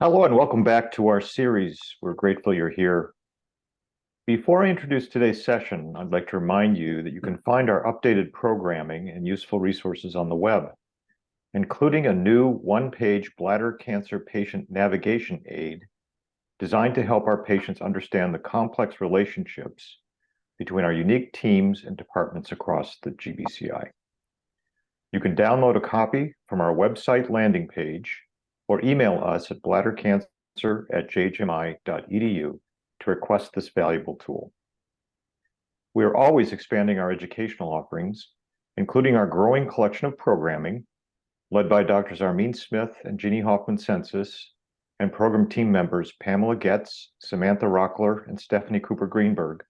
Hello and welcome back to our series. We're grateful you're here. Before I introduce today's session, I'd like to remind you that you can find our updated programming and useful resources on the web, including a new one-page bladder cancer patient navigation aid designed to help our patients understand the complex relationships between our unique teams and departments across the GBCI. You can download a copy from our website landing page or email us at bladdercancer@jhmi.edu to request this valuable tool. We are always expanding our educational offerings, including our growing collection of programming, led by Drs. Armin Smith and Jeannie Hoffman-Censits, and program team members Pamela Getz, Samantha Rockler, and Stephanie Cooper-Greenberg,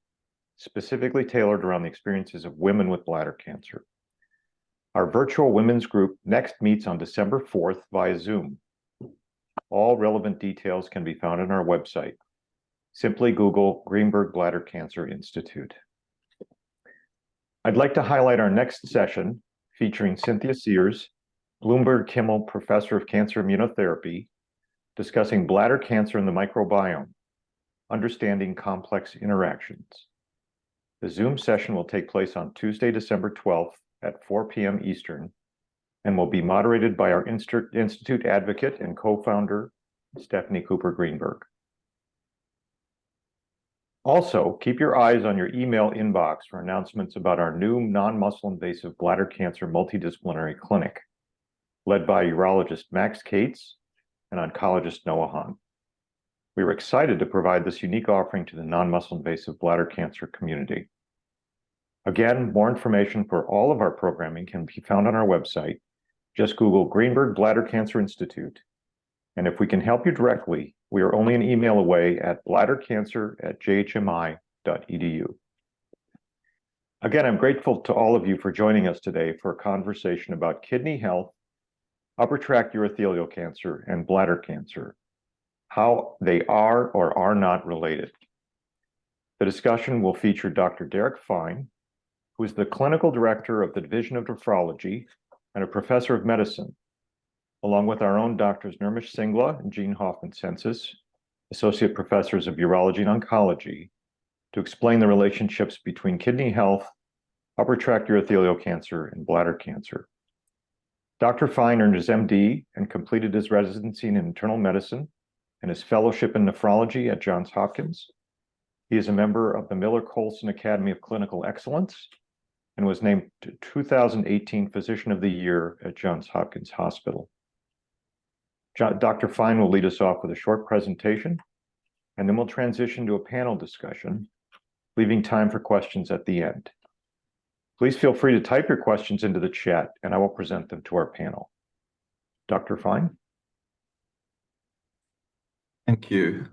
specifically tailored around the experiences of women with bladder cancer. Our virtual women's group next meets on December 4th via Zoom. All relevant details can be found on our website. Simply Google Greenberg Bladder Cancer Institute. I'd like to highlight our next session featuring Cynthia Sears, Bloomberg Kimmel Professor of Cancer Immunotherapy, discussing bladder cancer and the microbiome, understanding complex interactions. The Zoom session will take place on Tuesday, December 12th at 4 p.m. Eastern, and will be moderated by our Institute advocate and co-founder, Stephanie Cooper-Greenberg. Also, keep your eyes on your email inbox for announcements about our new non-muscle invasive bladder cancer multidisciplinary clinic, led by urologist Max Cates and oncologist Noah Hahn. We are excited to provide this unique offering to the non-muscle invasive bladder cancer community. Again, more information for all of our programming can be found on our website. Just Google Greenberg Bladder Cancer Institute. And if we can help you directly, we are only an email away at bladdercancer@jhmi.edu. Again, I'm grateful to all of you for joining us today for a conversation about kidney health, upper tract urothelial cancer, and bladder cancer, how they are or are not related. The discussion will feature Dr. Derek Fine, who is the clinical director of the Division of Nephrology and a professor of medicine, along with our own Drs. Nirmish Singla and Jeannie Hoffman-Censits, associate professors of urology and oncology, to explain the relationships between kidney health, upper tract urothelial cancer, and bladder cancer. Dr. Fine earned his MD and completed his residency in internal medicine and his fellowship in nephrology at Johns Hopkins. He is a member of the Miller-Colson Academy of Clinical Excellence and was named 2018 Physician of the Year at Johns Hopkins Hospital. Dr. Fine will lead us off with a short presentation, and then we'll transition to a panel discussion, leaving time for questions at the end. Please feel free to type your questions into the chat, and I will present them to our panel. Dr. Fine? Thank you.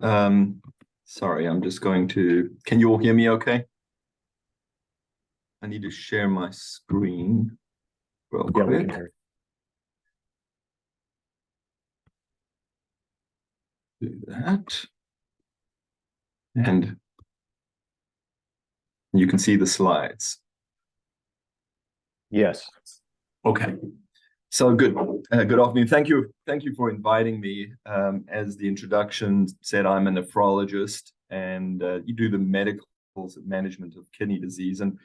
Sorry, I'm just going to, can you all hear me okay? I need to share my screen real quick. We can hear. Do that. And you can see the slides. Yes. Okay. So good. Good afternoon. Thank you for inviting me. As the introduction said, I'm a nephrologist, and you do the medical management of kidney disease. And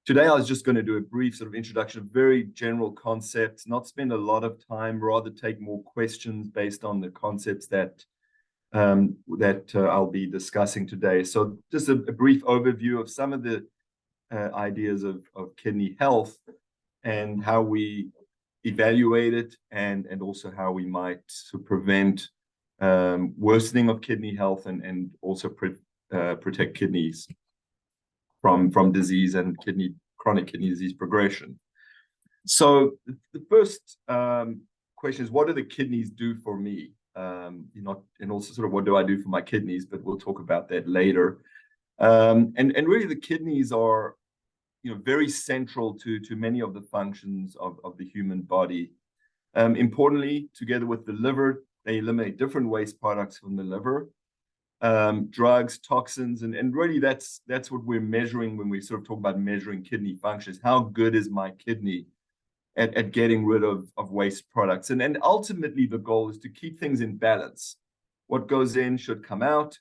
today I was just going to do a brief sort of introduction of very general concepts, not spend a lot of time, rather take more questions based on the concepts that I'll be discussing today. So just a brief overview of some of the ideas of kidney health and how we evaluate it, and also how we might prevent worsening of kidney health and also protect kidneys from disease and chronic kidney disease progression. So the first question is, what do the kidneys do for me? And also sort of what do I do for my kidneys? But we'll talk about that later. And really, the kidneys are very central to many of the functions of the human body. Importantly, together with the liver, they eliminate different waste products from the liver, drugs, toxins, and really that's what we're measuring when we sort of talk about measuring kidney functions. How good is my kidney at getting rid of waste products? And ultimately, the goal is to keep things in balance what goes in should come out,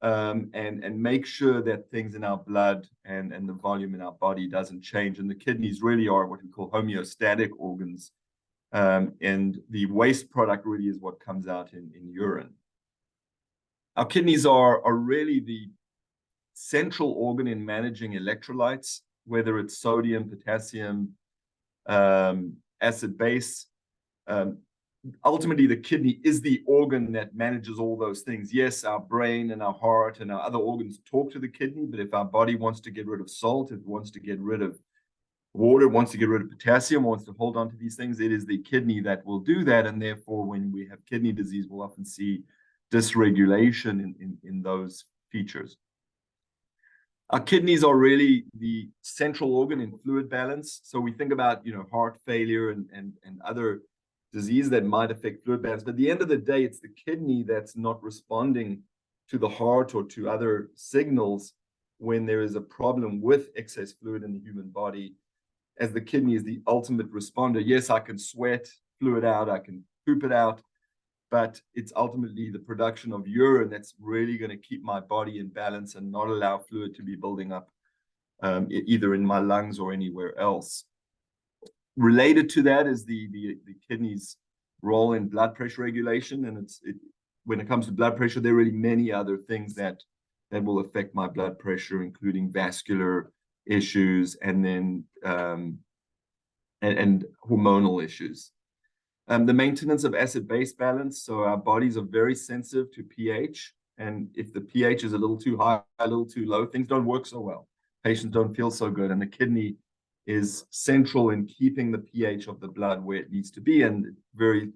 and make sure that things in our blood and the volume in our body doesn't change. And the kidneys really are what we call homeostatic organs. And the waste product really is what comes out in urine. Our kidneys are really the central organ in managing electrolytes, whether it's sodium, potassium, acid, base. Ultimately, the kidney is the organ that manages all those things. Yes, our brain and our heart and our other organs talk to the kidney, but if our body wants to get rid of salt, if it wants to get rid of water, wants to get rid of potassium, wants to hold on to these things, it is the kidney that will do that. And therefore, when we have kidney disease, we'll often see dysregulation in those features. Our kidneys are really the central organ in fluid balance. So we think about, heart failure and other disease that might affect fluid balance. But at the end of the day, it's the kidney that's not responding to the heart or to other signals when there is a problem with excess fluid in the human body, as the kidney is the ultimate responder. Yes, I can sweat fluid out, I can poop it out, but it's ultimately the production of urine that's really going to keep my body in balance and not allow fluid to be building up either in my lungs or anywhere else. Related to that is the kidney's role in blood pressure regulation. And when it comes to blood pressure, there are really many other things that will affect my blood pressure, including vascular issues and then and hormonal issues. The maintenance of acid-base balance. So our bodies are very sensitive to pH. And if the pH is a little too high, a little too low, things don't work so well. Patients don't feel so good. And the kidney is central in keeping the pH of the blood where it needs to be, and very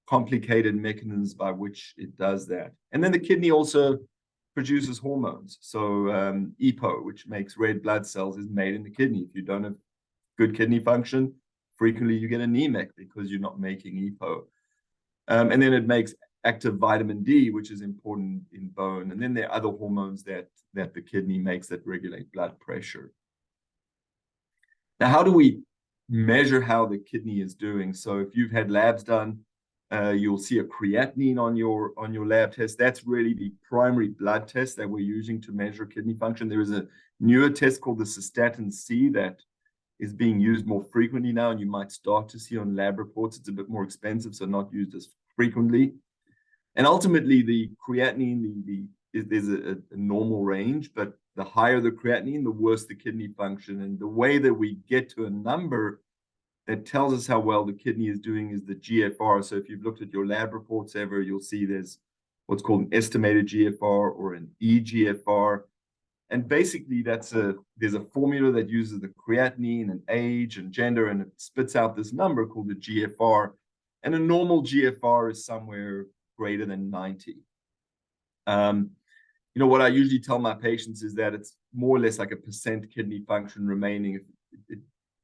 complicated mechanisms by which it does that. And then the kidney also produces hormones. So EPO, which makes red blood cells, is made in the kidney. If you don't have good kidney function, frequently you get anemic because you're not making EPO. And then it makes active vitamin D, which is important in bone. And then there are other hormones that the kidney makes that regulate blood pressure. Now, how do we measure how the kidney is doing? So if you've had labs done, you'll see a creatinine on your lab test. That's really the primary blood test that we're using to measure kidney function. There is a newer test called the cystatin C that is being used more frequently now, and you might start to see on lab reports. It's a bit more expensive, so not used as frequently. And ultimately, the creatinine, there's a normal range, but the higher the creatinine, the worse the kidney function. And the way that we get to a number that tells us how well the kidney is doing is the GFR. So if you've looked at your lab reports ever, you'll see there's what's called an estimated GFR or an eGFR. And basically, there's a formula that uses the creatinine and age and gender, and it spits out this number called the GFR. And a normal GFR is somewhere greater than 90. What I usually tell my patients is that it's more or less like a percent kidney function remaining.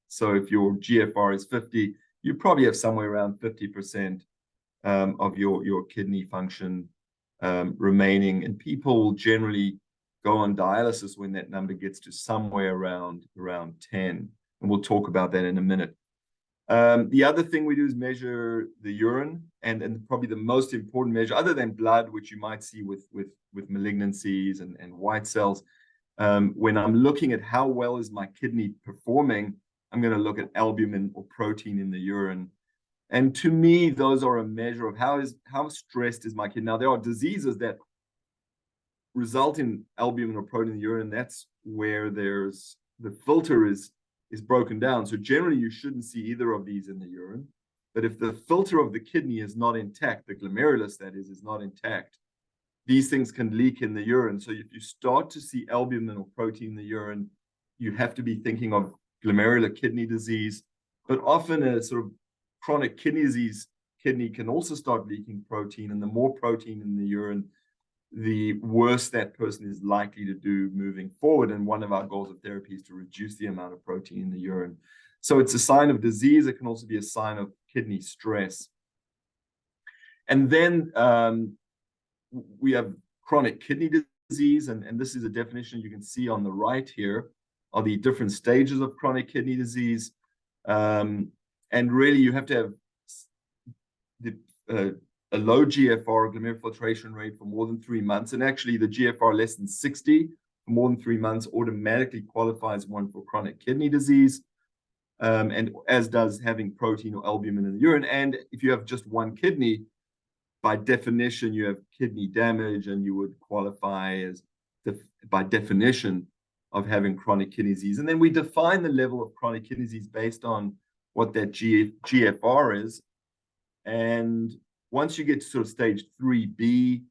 So if your GFR is 50, you probably have somewhere around 50% of your kidney function remaining. And people generally go on dialysis when that number gets to somewhere around 10. And we'll talk about that in a minute. The other thing we do is measure the urine, and probably the most important measure, other than blood, which you might see with malignancies and white cells. When I'm looking at how well is my kidney performing, I'm going to look at albumin or protein in the urine. And to me, those are a measure of how stressed is my kidney. Now, there are diseases that result in albumin or protein in the urine. That's where there's the filter is broken down. So generally, you shouldn't see either of these in the urine. But if the filter of the kidney is not intact, the glomerulus, that is not intact, these things can leak in the urine. So if you start to see albumin or protein in the urine, you have to be thinking of glomerular kidney disease. But often a sort of chronic kidney disease kidney can also start leaking protein. And the more protein in the urine, the worse that person is likely to do moving forward. And one of our goals of therapy is to reduce the amount of protein in the urine. So it's a sign of disease. It can also be a sign of kidney stress. And then we have chronic kidney disease. And this is a definition you can see on the right here are the different stages of chronic kidney disease. And really, you have to have a low GFR, glomerular filtration rate, for more than 3 months, and actually the GFR less than 60 for more than 3 months automatically qualifies one for chronic kidney disease, and as does having protein or albumin in the urine. And if you have just one kidney, by definition, you have kidney damage, and you would qualify as, by definition, of having chronic kidney disease. And then we define the level of chronic kidney disease based on what that GFR is. And once you get to sort of stage 3B,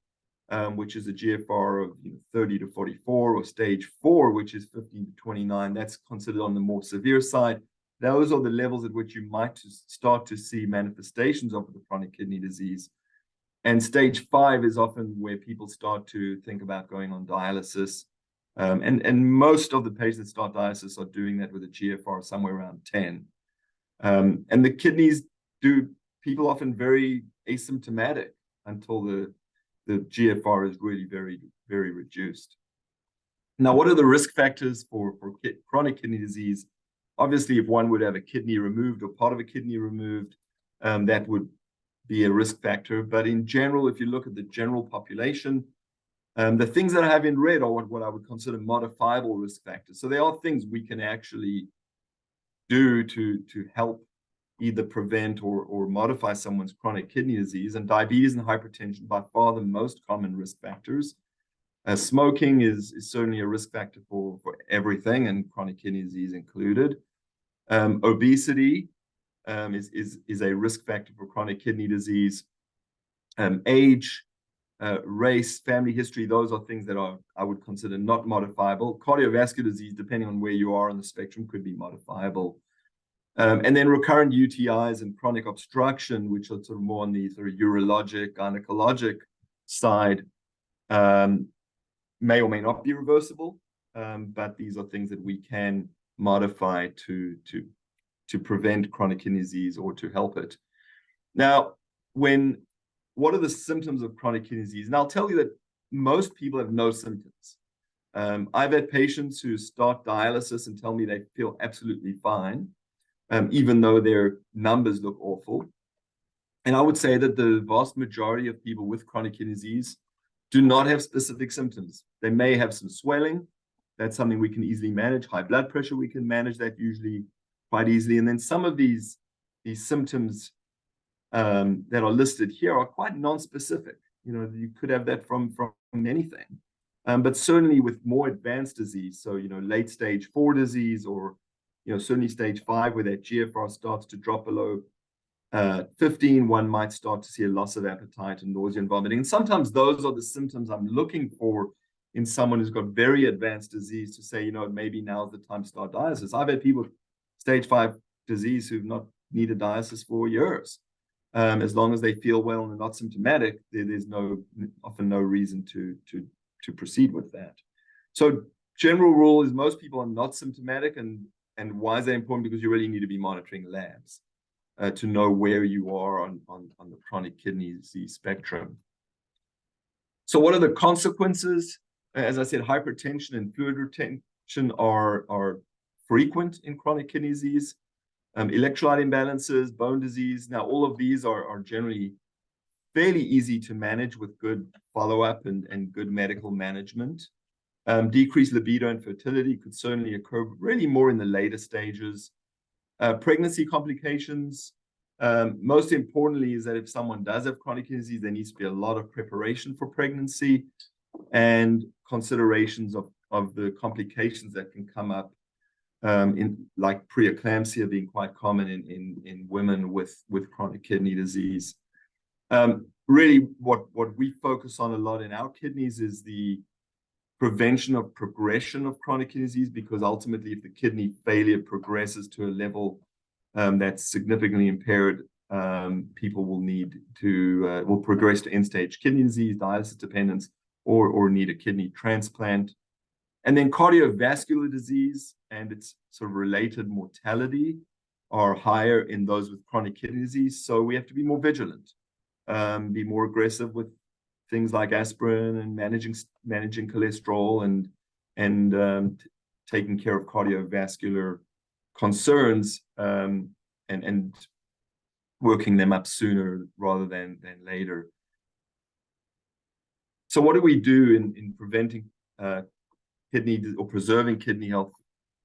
which is a GFR of 30 to 44, or stage 4, which is 15 to 29, that's considered on the more severe side. Those are the levels at which you might start to see manifestations of the chronic kidney disease. And stage 5 is often where people start to think about going on dialysis. And most of the patients that start dialysis are doing that with a GFR somewhere around 10. And the kidneys people often very asymptomatic until the GFR is really very, very reduced. Now, what are the risk factors for chronic kidney disease? Obviously, if one would have a kidney removed or part of a kidney removed, that would be a risk factor. But in general, if you look at the general population, the things that I have in red are what I would consider modifiable risk factors. So there are things we can actually do to help either prevent or modify someone's chronic kidney disease. And diabetes and hypertension, by far the most common risk factors. Smoking is certainly a risk factor for everything, and chronic kidney disease included. Obesity is a risk factor for chronic kidney disease. Age, race, family history, those are things that I would consider not modifiable. Cardiovascular disease, depending on where you are on the spectrum, could be modifiable. And then recurrent UTIs and chronic obstruction, which are sort of more on the sort of urologic, gynecologic side, may or may not be reversible, but these are things that we can modify to prevent chronic kidney disease or to help it. Now, what are the symptoms of chronic kidney disease? And I'll tell you that most people have no symptoms. I've had patients who start dialysis and tell me they feel absolutely fine, even though their numbers look awful. And I would say that the vast majority of people with chronic kidney disease do not have specific symptoms. They may have some swelling. That's something we can easily manage. High blood pressure, we can manage that usually quite easily. And then some of these symptoms that are listed here are quite non-specific. You could have that from anything. But certainly with more advanced disease, so late stage 4 disease, or certainly stage 5, where that GFR starts to drop below 15, one might start to see a loss of appetite and nausea and vomiting. And sometimes those are the symptoms I'm looking for in someone who's got very advanced disease, to say, maybe now's the time to start dialysis. I've had people with stage 5 disease who've not needed dialysis for years. As long as they feel well and are not symptomatic, there's often no reason to proceed with that. So general rule is most people are not symptomatic, and why is that important? Because you really need to be monitoring labs to know where you are on the chronic kidney disease spectrum. So what are the consequences? As I said, hypertension and fluid retention are frequent in chronic kidney disease. Electrolyte imbalances, bone disease. Now, all of these are generally fairly easy to manage with good follow-up and good medical management. Decreased libido and fertility could certainly occur really more in the later stages. Pregnancy complications, most importantly, is that if someone does have chronic kidney disease, there needs to be a lot of preparation for pregnancy and considerations of the complications that can come up, like preeclampsia being quite common in women with chronic kidney disease. Really, what we focus on a lot in our kidneys is the prevention of progression of chronic kidney disease, because ultimately, if the kidney failure progresses to a level that's significantly impaired, people will progress to end-stage kidney disease, dialysis dependence, or need a kidney transplant. And then cardiovascular disease and its sort of related mortality are higher in those with chronic kidney disease. So we have to be more vigilant, be more aggressive with things like aspirin and managing cholesterol and taking care of cardiovascular concerns, and working them up sooner rather than later. So what do we do in preventing kidney or preserving kidney health?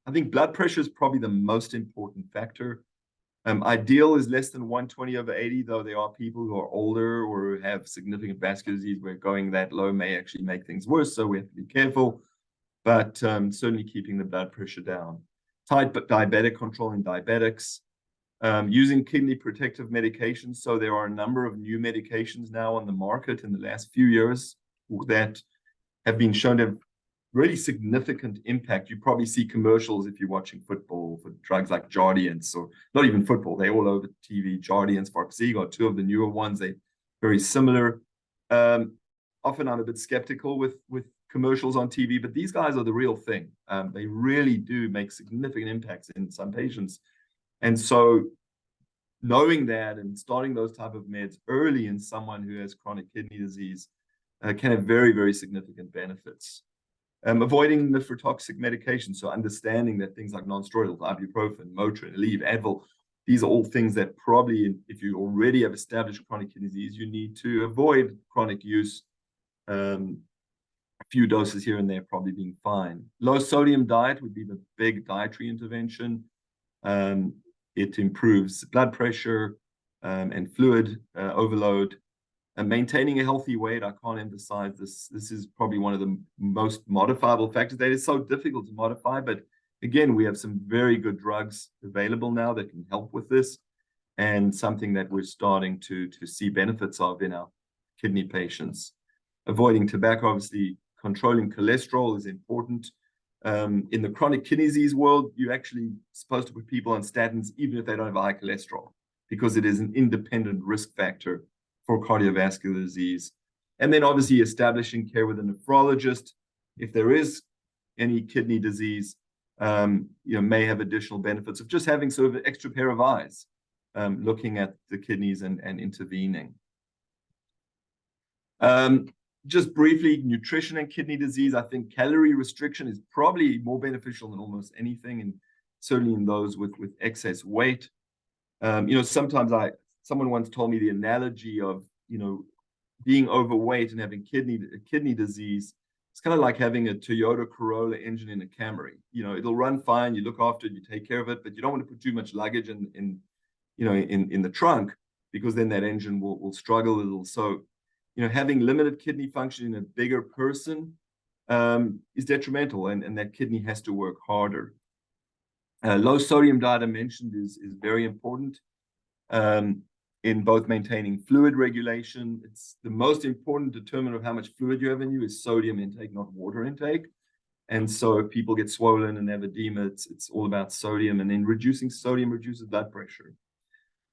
I think blood pressure is probably the most important factor. Ideal is less than 120/80, though there are people who are older or have significant vascular disease where going that low may actually make things worse, so we have to be careful, but certainly keeping the blood pressure down. Type diabetic control in diabetics, using kidney protective medications. So there are a number of new medications now on the market in the last few years that have been shown to have really significant impact. You probably see commercials if you're watching football for drugs like Jardiance, or not even football, they're all over TV. Jardiance, Farxiga are two of the newer ones. They're very similar. Often I'm a bit skeptical with commercials on TV, but these guys are the real thing. They really do make significant impacts in some patients. And so knowing that and starting those type of meds early in someone who has chronic kidney disease can have very, very significant benefits. Avoiding nephrotoxic medications, so understanding that things like non-steroidals, ibuprofen, Motrin, Aleve, Advil, these are all things that probably, if you already have established chronic kidney disease, you need to avoid chronic use. A few doses here and there probably being fine. Low sodium diet would be the big dietary intervention. It improves blood pressure and fluid overload. And maintaining a healthy weight, I can't emphasize this. This is probably one of the most modifiable factors that is so difficult to modify. But again, we have some very good drugs available now that can help with this, and something that we're starting to see benefits of in our kidney patients. Avoiding tobacco, obviously, controlling cholesterol is important. In the chronic kidney disease world, you're actually supposed to put people on statins even if they don't have high cholesterol, because it is an independent risk factor for cardiovascular disease. And then obviously establishing care with a nephrologist. If there is any kidney disease, may have additional benefits of just having sort of an extra pair of eyes, looking at the kidneys and intervening. Just briefly, nutrition and kidney disease. I think calorie restriction is probably more beneficial than almost anything, and certainly in those with excess weight. Sometimes someone once told me the analogy of, being overweight and having kidney disease. It's kind of like having a Toyota Corolla engine in a Camry. It'll run fine, you look after it, you take care of it, but you don't want to put too much luggage in the trunk, because then that engine will struggle a little. So, having limited kidney function in a bigger person is detrimental, and that kidney has to work harder. Low sodium diet I mentioned is very important in both maintaining fluid regulation. It's the most important determinant of how much fluid you have in you is sodium intake, not water intake. And so if people get swollen and have edema, it's all about sodium, and then reducing sodium reduces blood pressure.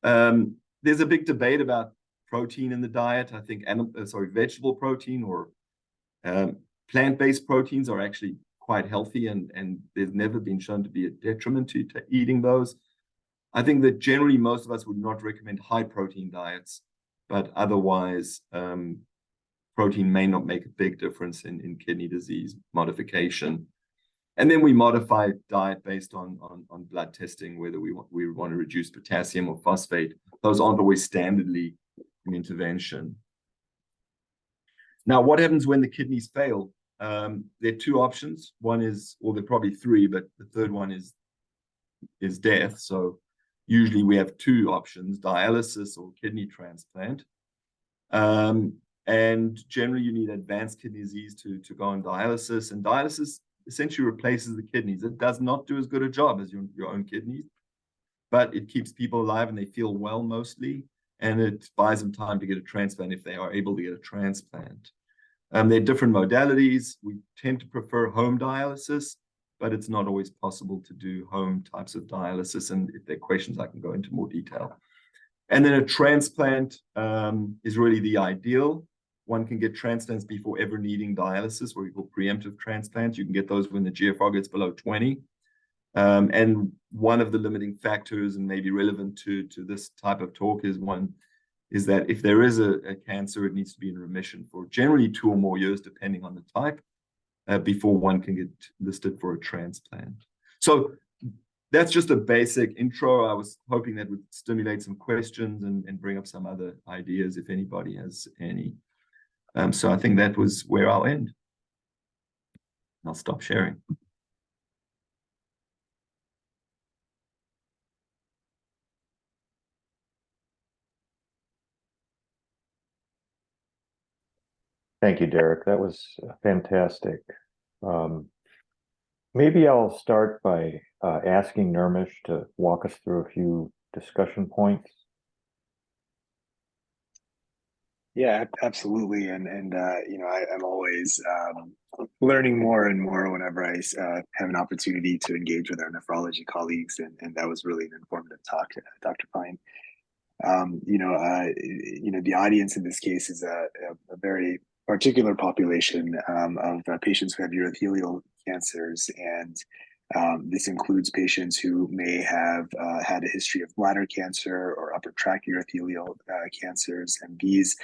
There's a big debate about protein in the diet. I think vegetable protein or plant-based proteins are actually quite healthy, and there's never been shown to be a detriment to eating those. I think that generally most of us would not recommend high protein diets, but otherwise protein may not make a big difference in kidney disease modification. And then we modify diet based on blood testing, whether we want to reduce potassium or phosphate. Those aren't always standardly an intervention. Now, what happens when the kidneys fail? There are two options. One is, or there are probably three, but the third one is death. So usually we have two options: dialysis or kidney transplant. And generally you need advanced kidney disease to go on dialysis. And dialysis essentially replaces the kidneys. It does not do as good a job as your own kidneys, but it keeps people alive and they feel well mostly. And it buys them time to get a transplant if they are able to get a transplant. There are different modalities. We tend to prefer home dialysis, but it's not always possible to do home types of dialysis. And if there are questions, I can go into more detail. And then a transplant is really the ideal. One can get transplants before ever needing dialysis, what we call preemptive transplants. You can get those when the GFR gets below 20. And one of the limiting factors, and maybe relevant to this type of talk, is that if there is a cancer, it needs to be in remission for generally 2 or more years, depending on the type, before one can get listed for a transplant. So that's just a basic intro. I was hoping that would stimulate some questions and bring up some other ideas if anybody has any. So I think that was where I'll end. I'll stop sharing. Thank you, Derek. That was fantastic. Maybe I'll start by asking Nirmish to walk us through a few discussion points. Yeah, absolutely. And you know, I'm always learning more and more whenever I have an opportunity to engage with our nephrology colleagues, and that was really an informative talk, Dr. Pine. You know, the audience in this case is a very particular population of patients who have urothelial cancers, and this includes patients who may have had a history of bladder cancer or upper tract urothelial cancers, and these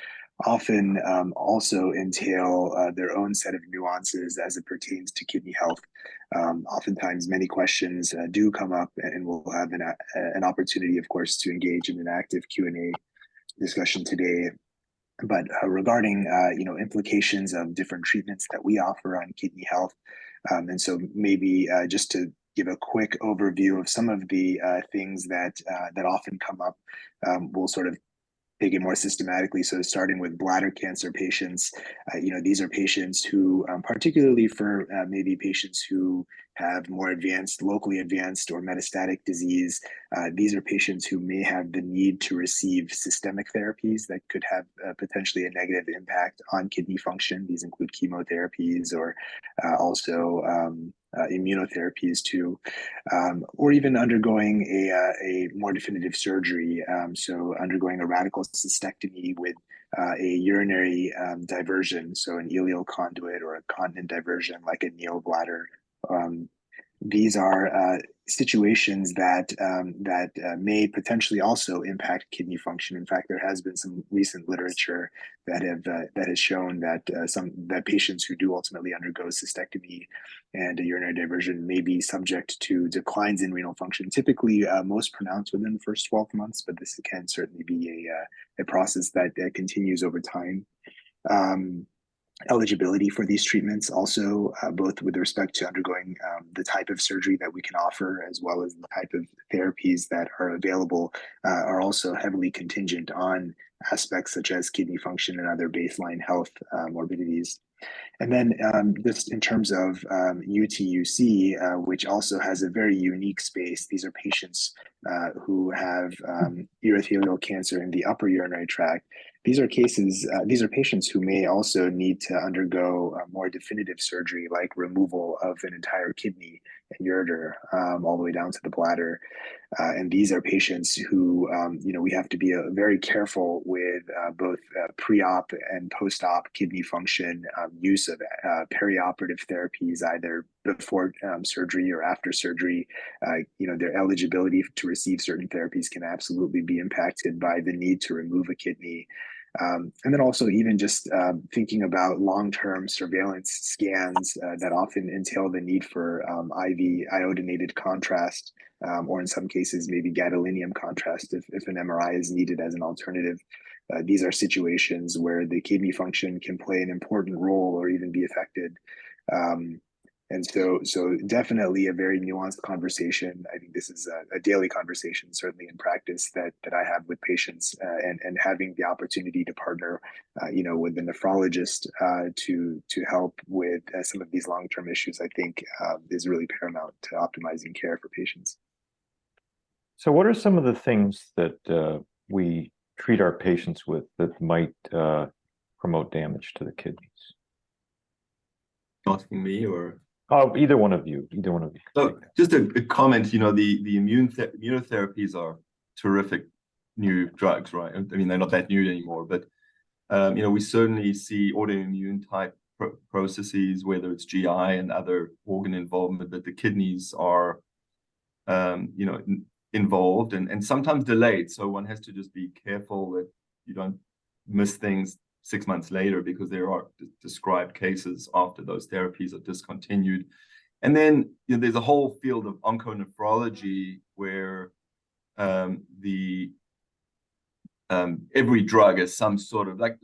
often also entail their own set of nuances as it pertains to kidney health. Oftentimes, many questions do come up, and we'll have an opportunity, of course, to engage in an active Q&A discussion today. But regarding you know, implications of different treatments that we offer on kidney health, and so maybe just to give a quick overview of some of the things that often come up, we'll sort of take it more systematically. So starting with bladder cancer patients, you know, these are patients who, particularly for maybe patients who have more advanced, locally advanced or metastatic disease, these are patients who may have the need to receive systemic therapies that could have potentially a negative impact on kidney function. These include chemotherapies or also immunotherapies too, or even undergoing a more definitive surgery. So undergoing a radical cystectomy with a urinary diversion, so an ileal conduit or a continent diversion like a neobladder. These are situations that may potentially also impact kidney function. In fact, there has been some recent literature that has shown that patients who do ultimately undergo cystectomy and a urinary diversion may be subject to declines in renal function, typically most pronounced within the first 12 months, but this can certainly be a process that continues over time. Eligibility for these treatments also, both with respect to undergoing the type of surgery that we can offer, as well as the type of therapies that are available, are also heavily contingent on aspects such as kidney function and other baseline health morbidities. And then just in terms of UTUC, which also has a very unique space, these are patients who have urothelial cancer in the upper urinary tract. These are patients who may also need to undergo more definitive surgery, like removal of an entire kidney and ureter, all the way down to the bladder. And these are patients who, you know, we have to be very careful with both pre-op and post-op kidney function, use of perioperative therapies, either before surgery or after surgery. You know, their eligibility to receive certain therapies can absolutely be impacted by the need to remove a kidney. And then also even just thinking about long-term surveillance scans that often entail the need for IV iodinated contrast, or in some cases, maybe gadolinium contrast if an MRI is needed as an alternative. These are situations where the kidney function can play an important role or even be affected. And so definitely a very nuanced conversation. I think this is a daily conversation, certainly in practice, that I have with patients, and having the opportunity to partner, you know, with the nephrologist to help with some of these long-term issues, I think is really paramount to optimizing care for patients. So what are some of the things that we treat our patients with that might promote damage to the kidneys? Asking me or? Oh, either one of you. Either one of you. So just a comment, you know, the immunotherapies are terrific new drugs, right? I mean, they're not that new anymore, but, you know, we certainly see autoimmune type processes, whether it's GI and other organ involvement, that the kidneys are, you know, involved and sometimes delayed. So one has to just be careful that you don't miss things 6 months later, because there are described cases after those therapies are discontinued. And then there's a whole field of onconephrology where every drug has some sort of like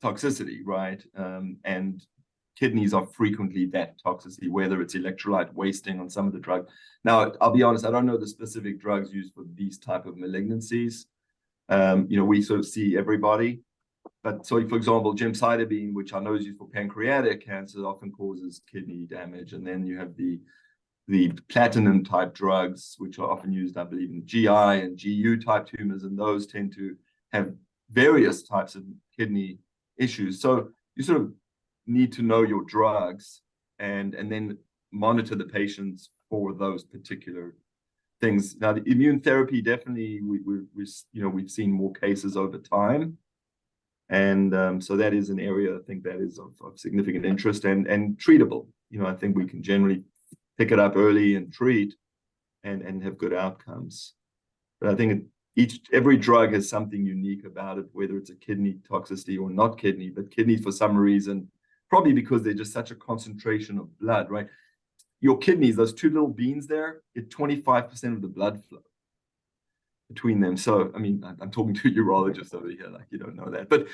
toxicity, right? And kidneys are frequently that toxicity, whether it's electrolyte wasting on some of the drugs. Now, I'll be honest, I don't know the specific drugs used for these type of malignancies. We sort of see everybody. But so, for example, gemcitabine, which I know is used for pancreatic cancer, often causes kidney damage. And then you have the platinum type drugs, which are often used, I believe, in GI and GU type tumors, and those tend to have various types of kidney issues. So you sort of need to know your drugs and then monitor the patients for those particular things. Now, the immune therapy, definitely, we've seen more cases over time. And so that is an area I think that is of significant interest and treatable. I think we can generally pick it up early and treat and have good outcomes. But I think every drug has something unique about it, whether it's a kidney toxicity or not kidney, but kidney for some reason, probably because they're just such a concentration of blood, right? Your kidneys, those two little beans there, get 25% of the blood flow between them. So, I mean, I'm talking to a urologist over here, like you don't know that, but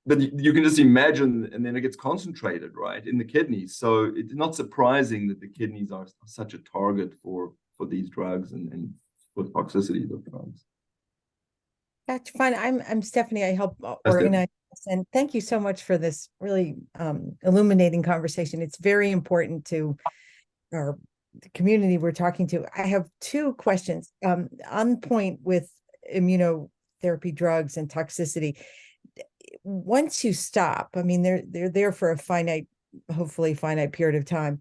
you can just imagine, and then it gets concentrated, right, in the kidneys. So it's not surprising that the kidneys are such a target for these drugs and for toxicity of drugs. That's fine. I'm Stephanie. I help organize this, and thank you so much for this really illuminating conversation. It's very important to our the community we're talking to. I have two questions on point with immunotherapy drugs and toxicity. Once you stop, I mean, they're there for a hopefully finite period of time.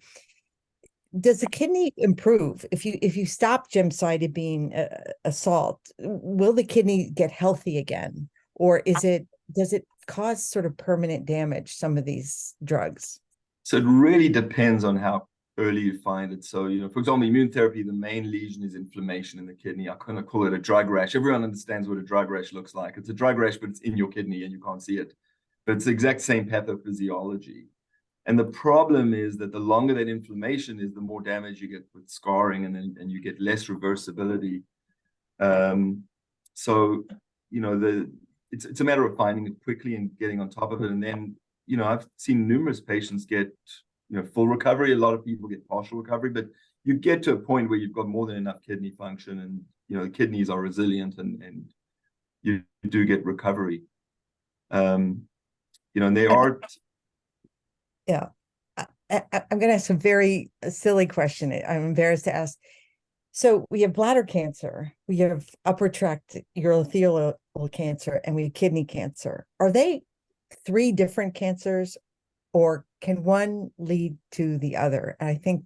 Does the kidney improve if you stop gemcitabine assault? Will the kidney get healthy again, or does it cause sort of permanent damage? Some of these drugs. So it really depends on how early you find it. So for example, immune therapy, the main lesion is inflammation in the kidney. I kind of call it a drug rash. Everyone understands what a drug rash looks like. It's a drug rash, but it's in your kidney and you can't see it. But it's the exact same pathophysiology. And the problem is that the longer that inflammation is, the more damage you get with scarring, and you get less reversibility. So it's a matter of finding it quickly and getting on top of it. And then I've seen numerous patients get full recovery. A lot of people get partial recovery, but you get to a point where you've got more than enough kidney function, and the kidneys are resilient, and you do get recovery. And they are. Yeah, I'm going to ask a very silly question. I'm embarrassed to ask. So we have bladder cancer, we have upper tract urothelial cancer, and we have kidney cancer. Are they three different cancers, or can one lead to the other? And I think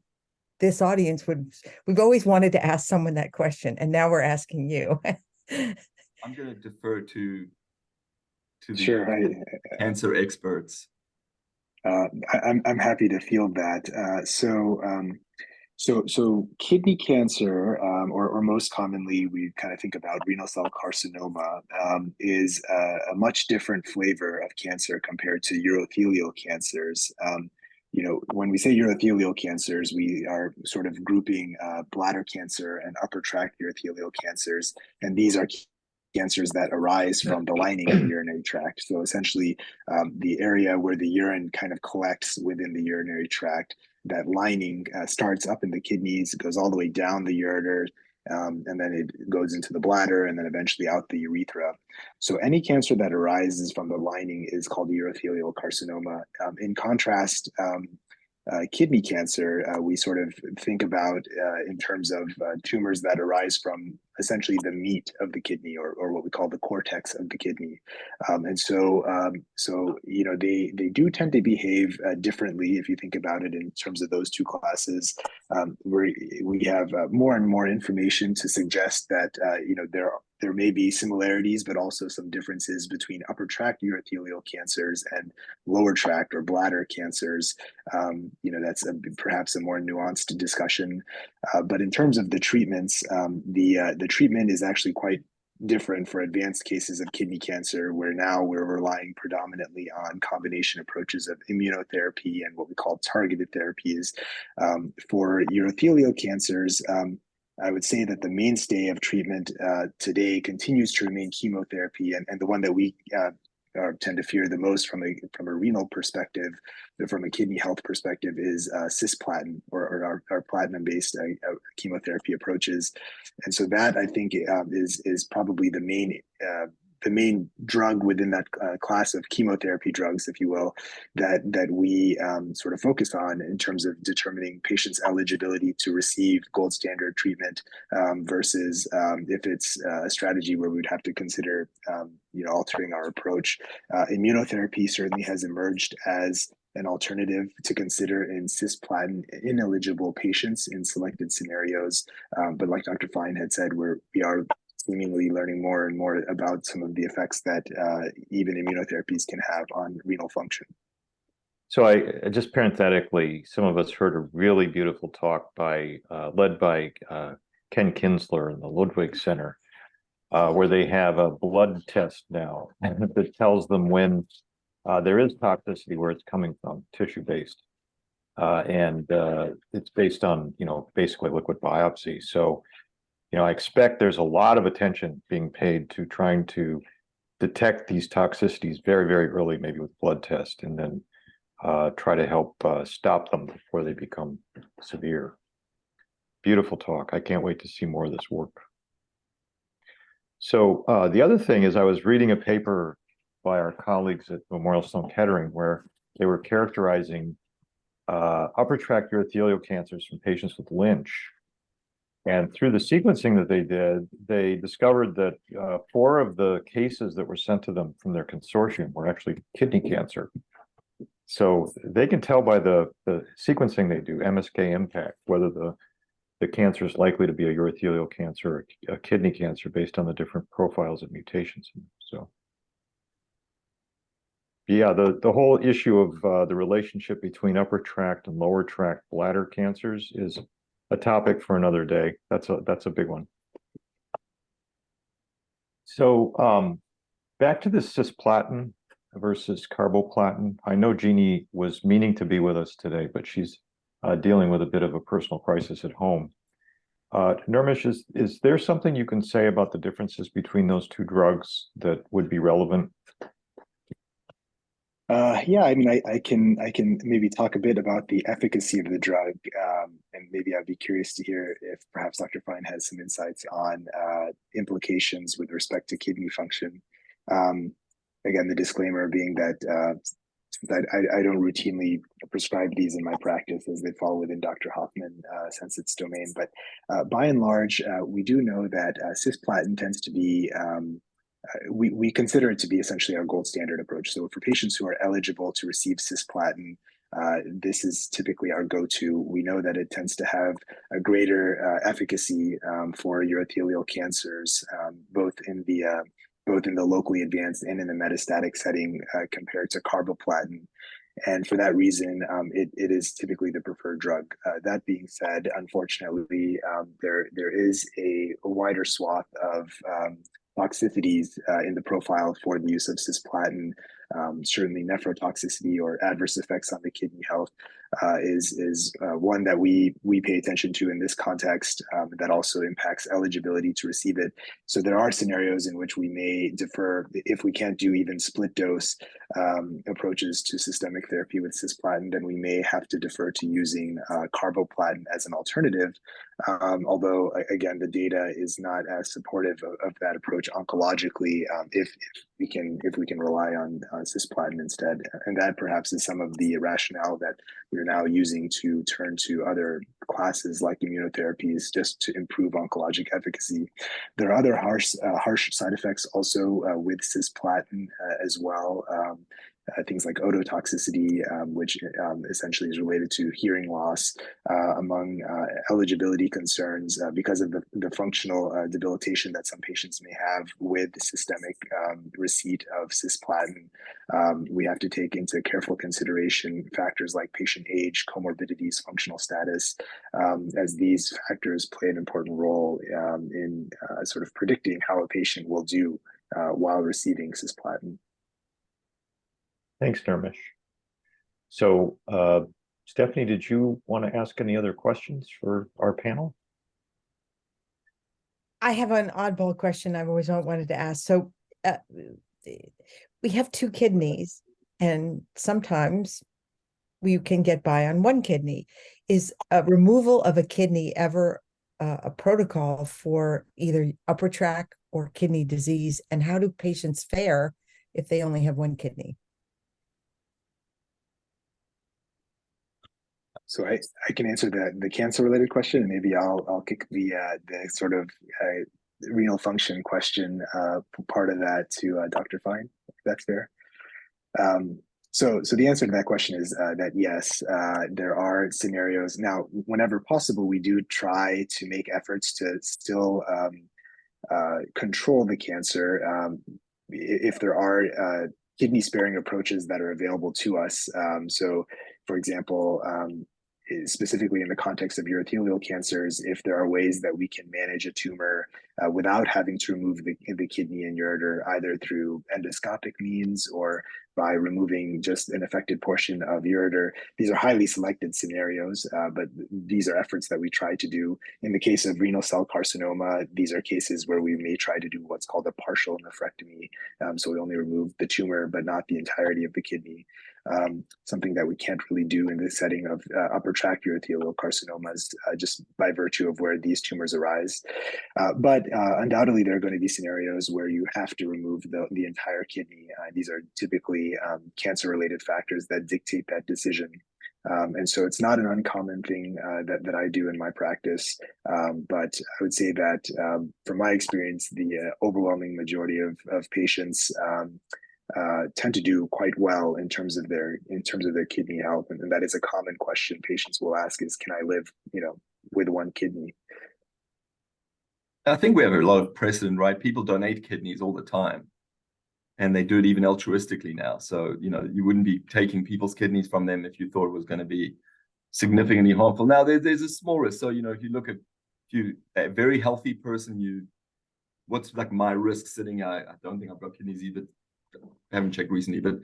this audience we've always wanted to ask someone that question, and now we're asking you. I'm going to defer to the Sure, cancer experts. I'm happy to field that. So kidney cancer, or most commonly we kind of think about renal cell carcinoma, is a much different flavor of cancer compared to urothelial cancers. When we say urothelial cancers, we are sort of grouping bladder cancer and upper tract urothelial cancers, and these are cancers that arise from the lining of the urinary tract. So essentially, the area where the urine kind of collects within the urinary tract, that lining starts up in the kidneys, goes all the way down the ureter, and then it goes into the bladder, and then eventually out the urethra. So any cancer that arises from the lining is called urothelial carcinoma. In contrast, kidney cancer, we sort of think about in terms of tumors that arise from essentially the meat of the kidney, or what we call the cortex of the kidney. And so they do tend to behave differently if you think about it in terms of those two classes. We have more and more information to suggest that there may be similarities, but also some differences between upper tract urothelial cancers and lower tract or bladder cancers. That's perhaps a more nuanced discussion. But in terms of the treatments, the treatment is actually quite different for advanced cases of kidney cancer, where now we're relying predominantly on combination approaches of immunotherapy and what we call targeted therapies. For urothelial cancers, I would say that the mainstay of treatment today continues to remain chemotherapy, and the one that we tend to fear the most from a renal perspective, from a kidney health perspective, is cisplatin or our platinum-based chemotherapy approaches. And so that, I think, is probably the main drug within that class of chemotherapy drugs, if you will, that we sort of focus on in terms of determining patients' eligibility to receive gold standard treatment versus if it's a strategy where we'd have to consider altering our approach. Immunotherapy certainly has emerged as an alternative to consider in cisplatin ineligible patients in selected scenarios. But like Dr. Fine had said, we are seemingly learning more and more about some of the effects that even immunotherapies can have on renal function. So I just parenthetically, some of us heard a really beautiful talk led by Ken Kinsler in the Ludwig Center, where they have a blood test now that tells them when there is toxicity, where it's coming from, tissue-based. And it's based on, basically liquid biopsy. So, I expect there's a lot of attention being paid to trying to detect these toxicities very, very early, maybe with blood test, and then try to help stop them before they become severe. Beautiful talk. I can't wait to see more of this work. So the other thing is, I was reading a paper by our colleagues at Memorial Sloan Kettering where they were characterizing upper tract urothelial cancers from patients with Lynch. And through the sequencing that they did, they discovered that 4 of the cases that were sent to them from their consortium were actually kidney cancer. So they can tell by the sequencing they do, MSK impact, whether the cancer is likely to be a urothelial cancer or a kidney cancer based on the different profiles of mutations. So yeah, the whole issue of the relationship between upper tract and lower tract bladder cancers is a topic for another day. That's a big one. So back to the cisplatin versus carboplatin. I know Jeannie was meaning to be with us today, but she's dealing with a bit of a personal crisis at home. Nirmish, is there something you can say about the differences between those two drugs that would be relevant? Yeah, I mean, I can maybe talk a bit about the efficacy of the drug, and maybe I'd be curious to hear if perhaps Dr. Fine has some insights on implications with respect to kidney function. Again, the disclaimer being that I don't routinely prescribe these in my practice, as they fall within Dr. Hoffman-Censits domain. But by and large, we do know that cisplatin tends to be we consider it to be essentially our gold standard approach. So for patients who are eligible to receive cisplatin, this is typically our go-to. We know that it tends to have a greater efficacy for urothelial cancers, both in the locally advanced and in the metastatic setting compared to carboplatin. And for that reason, it is typically the preferred drug. That being said, unfortunately, there is a wider swath of toxicities in the profile for the use of cisplatin. Certainly nephrotoxicity or adverse effects on the kidney health is one that we pay attention to in this context, that also impacts eligibility to receive it. So there are scenarios in which we may defer, if we can't do even split dose approaches to systemic therapy with cisplatin, then we may have to defer to using carboplatin as an alternative. Although again, the data is not as supportive of that approach oncologically, if we can rely on cisplatin instead. And that perhaps is some of the rationale that we're now using to turn to other classes like immunotherapies just to improve oncologic efficacy. There are other harsh side effects also with cisplatin as well. Things like ototoxicity, which essentially is related to hearing loss, among eligibility concerns because of the functional debilitation that some patients may have with systemic receipt of cisplatin. We have to take into careful consideration factors like patient age, comorbidities, functional status, as these factors play an important role in sort of predicting how a patient will do while receiving cisplatin. Thanks, Nirmish. So, Stephanie, did you want to ask any other questions for our panel? I have an oddball question I've always wanted to ask. So we have two kidneys, and sometimes we can get by on one kidney. Is a removal of a kidney ever a protocol for either upper tract or kidney disease? And how do patients fare if they only have one kidney? So I can answer the cancer related question, and maybe I'll kick the sort of renal function question part of that to Dr. Fine, if that's fair. So the answer to that question is that yes, there are scenarios. Now, whenever possible, we do try to make efforts to still control the cancer if there are kidney sparing approaches that are available to us. So, for example, specifically in the context of urothelial cancers, if there are ways that we can manage a tumor without having to remove the kidney and ureter, either through endoscopic means or by removing just an affected portion of ureter. These are highly selected scenarios, but these are efforts that we try to do. In the case of renal cell carcinoma, these are cases where we may try to do what's called a partial nephrectomy. So we only remove the tumor, but not the entirety of the kidney. Something that we can't really do in the setting of upper tract urothelial carcinomas, just by virtue of where these tumors arise. But undoubtedly, there are going to be scenarios where you have to remove the entire kidney. These are typically cancer-related factors that dictate that decision. And so it's not an uncommon thing that I do in my practice. But I would say that from my experience, the overwhelming majority of patients tend to do quite well in terms of their kidney health, and that is a common question patients will ask: is can I live, with one kidney? I think we have a lot of precedent, right? People donate kidneys all the time, and they do it even altruistically now. So you wouldn't be taking people's kidneys from them if you thought it was going to be significantly harmful. Now there's a small risk. So if you look at a very healthy person, what's like my risk sitting? I don't think I've got kidneys either. I haven't checked recently, but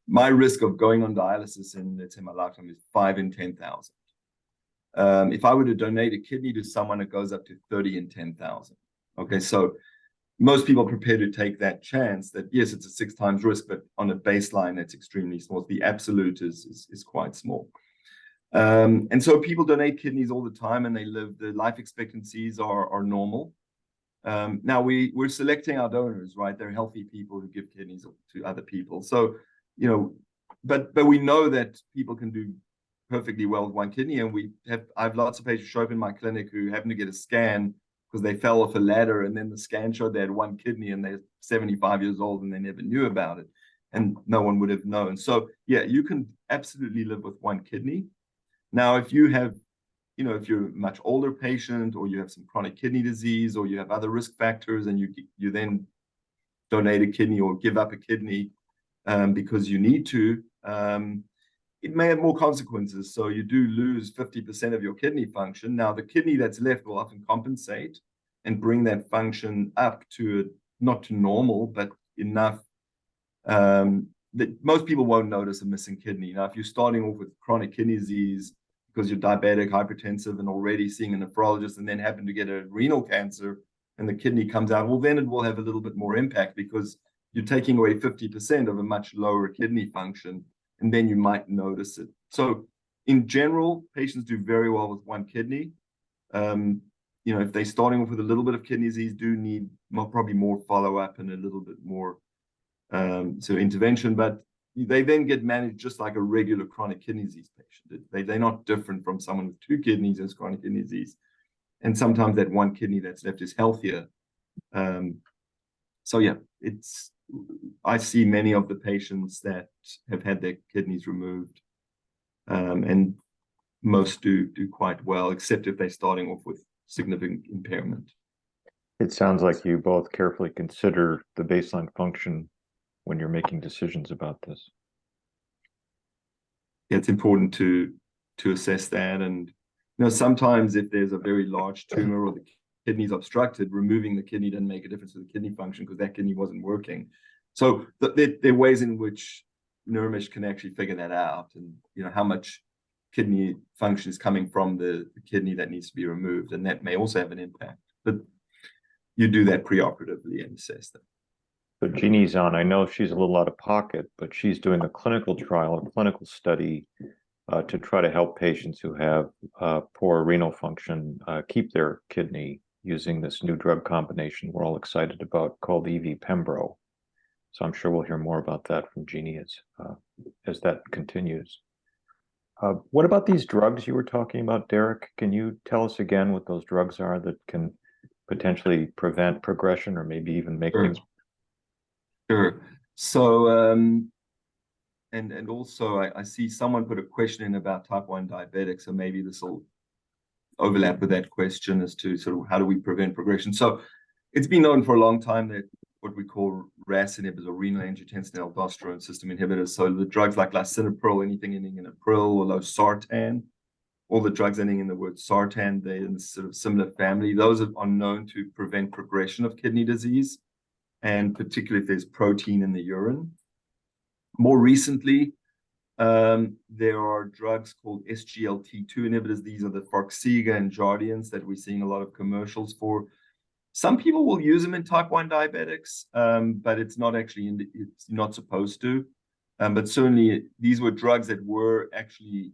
my risk of going on dialysis in my lifetime is 5 in 10,000. If I were to donate a kidney to someone, it goes up to 30 in 10,000. Okay, so most people are prepared to take that chance that yes, it's a 6 times risk, but on a baseline, that's extremely small. The absolute is quite small. And so people donate kidneys all the time, and the life expectancies are normal. Now we're selecting our donors, right? They're healthy people who give kidneys to other people. So, but we know that people can do perfectly well with one kidney. And I have lots of patients show up in my clinic who happen to get a scan because they fell off a ladder, and then the scan showed they had one kidney and they're 75 years old and they never knew about it. And no one would have known. So yeah, you can absolutely live with one kidney. Now, if you have if you're a much older patient, or you have some chronic kidney disease, or you have other risk factors, and you then donate a kidney or give up a kidney because you need to, it may have more consequences. So you do lose 50% of your kidney function. Now, the kidney that's left will often compensate and bring that function up to not to normal, but enough that most people won't notice a missing kidney. Now, if you're starting off with chronic kidney disease, because you're diabetic, hypertensive, and already seeing a nephrologist, and then happen to get a renal cancer and the kidney comes out, well, then it will have a little bit more impact because you're taking away 50% of a much lower kidney function, and then you might notice it. So in general, patients do very well with one kidney. If they're starting off with a little bit of kidney disease, do need probably more follow-up and a little bit more intervention, but they then get managed just like a regular chronic kidney disease patient. They're not different from someone with 2 kidneys as chronic kidney disease. And sometimes that one kidney that's left is healthier. So yeah, I see many of the patients that have had their kidneys removed, and most do quite well, except if they're starting off with significant impairment. It sounds like you both carefully consider the baseline function when you're making decisions about this. It's important to assess that, and sometimes if there's a very large tumor or the kidney's obstructed, removing the kidney doesn't make a difference to the kidney function because that kidney wasn't working. So there are ways in which Nirmish can actually figure that out, and how much kidney function is coming from the kidney that needs to be removed, and that may also have an impact. But you do that preoperatively and assess that. So Jeannie's on. I know she's a little out of pocket, but she's doing a clinical trial, a clinical study to try to help patients who have poor renal function keep their kidney using this new drug combination we're all excited about called EV-Pembro. So I'm sure we'll hear more about that from Jeannie as that continues. What about these drugs you were talking about, Derek? Can you tell us again what those drugs are that can potentially prevent progression or maybe even make things? Sure. So, and also I see someone put a question in about type 1 diabetics, so maybe this will overlap with that question as to sort of how do we prevent progression. So it's been known for a long time that what we call RAS inhibitors, or renal angiotensin aldosterone system inhibitors. So the drugs like lisinopril, anything ending in april, or losartan, all the drugs ending in the word sartan, they're in this sort of similar family. Those are known to prevent progression of kidney disease, and particularly if there's protein in the urine. More recently, there are drugs called SGLT2 inhibitors. These are the Farxiga and Jardiance that we're seeing a lot of commercials for. Some people will use them in type 1 diabetics, but it's not actually it's not supposed to. But certainly these were drugs that were actually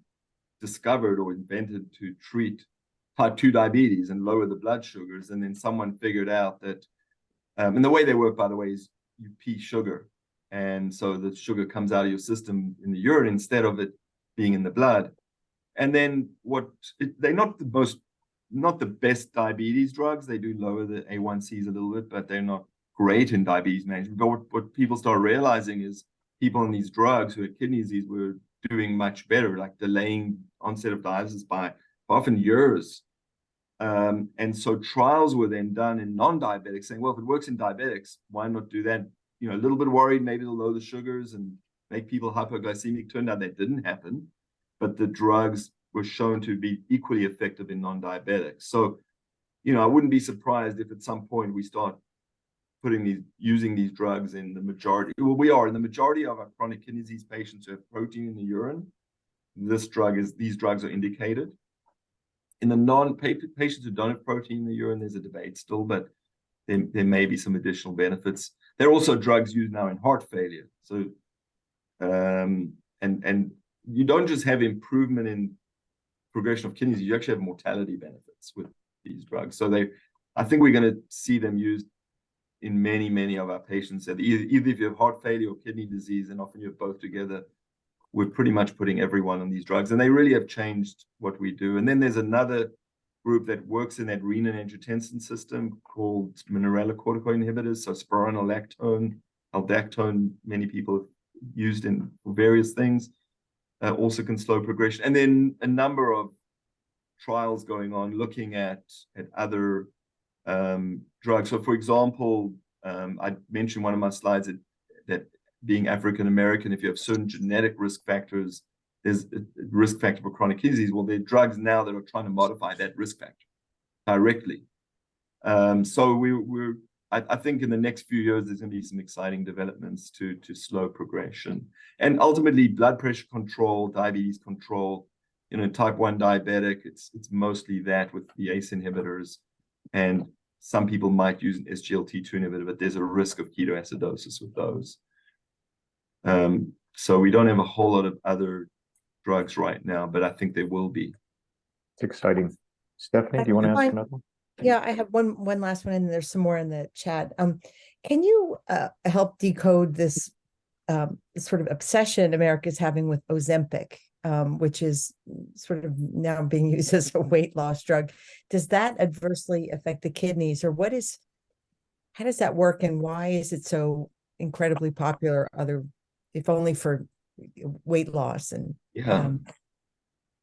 discovered or invented to treat type 2 diabetes and lower the blood sugars. And then someone figured out that, and the way they work, by the way, is you pee sugar. And so the sugar comes out of your system in the urine instead of it being in the blood. And then they're not the best diabetes drugs. They do lower the A1Cs a little bit, but they're not great in diabetes management. But what people start realizing is people on these drugs who had kidney disease were doing much better, like delaying onset of dialysis by often years. And so trials were then done in non-diabetics saying, well, if it works in diabetics, why not do that? A little bit worried, maybe it'll lower the sugars and make people hypoglycemic. Turned out that didn't happen, but the drugs were shown to be equally effective in non-diabetics. So, I wouldn't be surprised if at some point we start using these drugs in the majority. Well, we are in the majority of our chronic kidney disease patients who have protein in the urine. These drugs are indicated. In the patients who don't have protein in the urine, there's a debate still, but there may be some additional benefits. There are also drugs used now in heart failure. So, and you don't just have improvement in progression of kidneys, you actually have mortality benefits with these drugs. So I think we're going to see them used in many, many of our patients. Either if you have heart failure or kidney disease, and often you have both together, we're pretty much putting everyone on these drugs, and they really have changed what we do. And then there's another group that works in that renin-angiotensin system called mineralocorticoid inhibitors, so spironolactone, aldactone, many people have used in various things, also can slow progression. And then a number of trials going on looking at other drugs. So for example, I mentioned one of my slides that being African-American, if you have certain genetic risk factors, there's a risk factor for chronic kidney disease. Well, there are drugs now that are trying to modify that risk factor directly. So I think in the next few years, there's going to be some exciting developments to slow progression. And ultimately, blood pressure control, diabetes control, type 1 diabetic, it's mostly that with the ACE inhibitors. And some people might use an SGLT2 inhibitor, but there's a risk of ketoacidosis with those. So we don't have a whole lot of other drugs right now, but I think there will be. It's exciting. Stephanie, do you want to ask another one? Yeah, I have one last one, and there's some more in the chat. Can you help decode this sort of obsession America's having with Ozempic, which is sort of now being used as a weight loss drug? Does that adversely affect the kidneys, or how does that work, and why is it so incredibly popular, if only for weight loss? And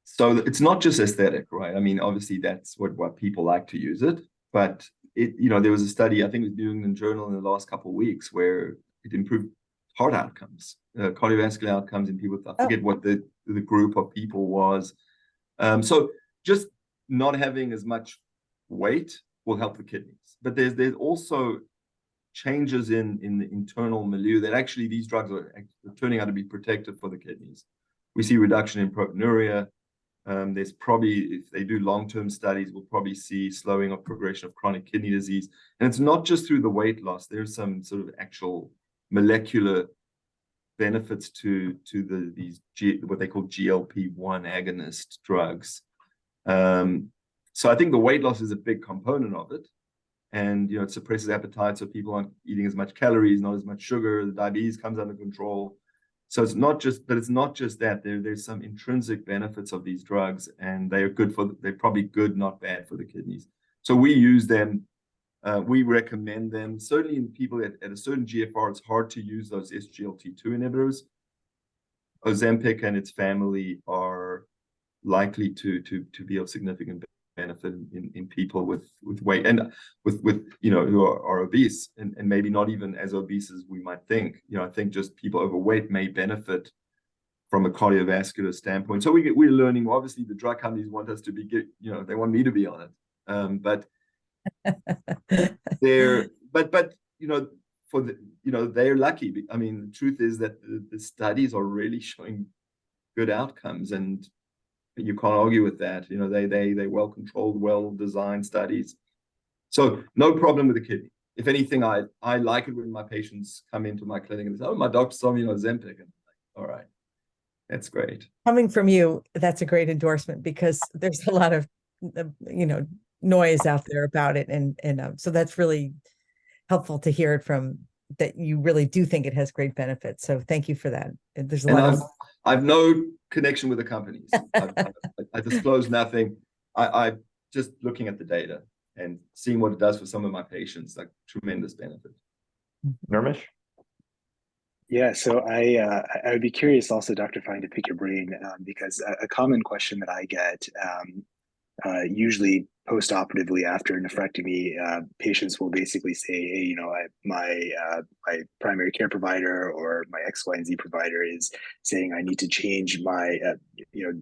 so it's not just aesthetic, right? I mean, obviously that's what people like to use it, but there was a study, I think it was New England Journal in the last couple of weeks, where it improved heart outcomes, cardiovascular outcomes in people. I forget what the group of people was. So just not having as much weight will help the kidneys. But there's also changes in the internal milieu that actually these drugs are turning out to be protective for the kidneys. We see reduction in proteinuria. There's probably, if they do long-term studies, we'll probably see slowing of progression of chronic kidney disease. And it's not just through the weight loss. There's some sort of actual molecular benefits to these what they call GLP-1 agonist drugs. So I think the weight loss is a big component of it. And, it suppresses appetite, so people aren't eating as much calories, not as much sugar, the diabetes comes under control. So it's not just that. There's some intrinsic benefits of these drugs, and they're probably good, not bad for the kidneys. So we use them. We recommend them. Certainly in people at a certain GFR, it's hard to use those SGLT2 inhibitors. Ozempic and its family are likely to be of significant benefit in people with weight and with who are obese and maybe not even as obese as we might think. I think just people overweight may benefit from a cardiovascular standpoint. So we're learning. Obviously, the drug companies want us to be, they want me to be on it, but they're for they're lucky. I mean, the truth is that the studies are really showing good outcomes, and you can't argue with that. They well-controlled, well-designed studies. So no problem with the kidney. If anything, I like it when my patients come into my clinic and say, "Oh, my doctor saw me on Ozempic," and I'm like, "All right, that's great." Coming from you, that's a great endorsement, because there's a lot of noise out there about it, and so that's really helpful to hear it from that. You really do think it has great benefits. So thank you for that. There's a lot of. I've no connection with the companies. I disclose nothing. I just looking at the data and seeing what it does for some of my patients, like tremendous benefit. Nirmish? Yeah, so I would be curious also, Dr. Fine, to pick your brain, because a common question that I get usually post-operatively after nephrectomy, patients will basically say, "Hey, my primary care provider or my X, Y, and Z provider is saying I need to change my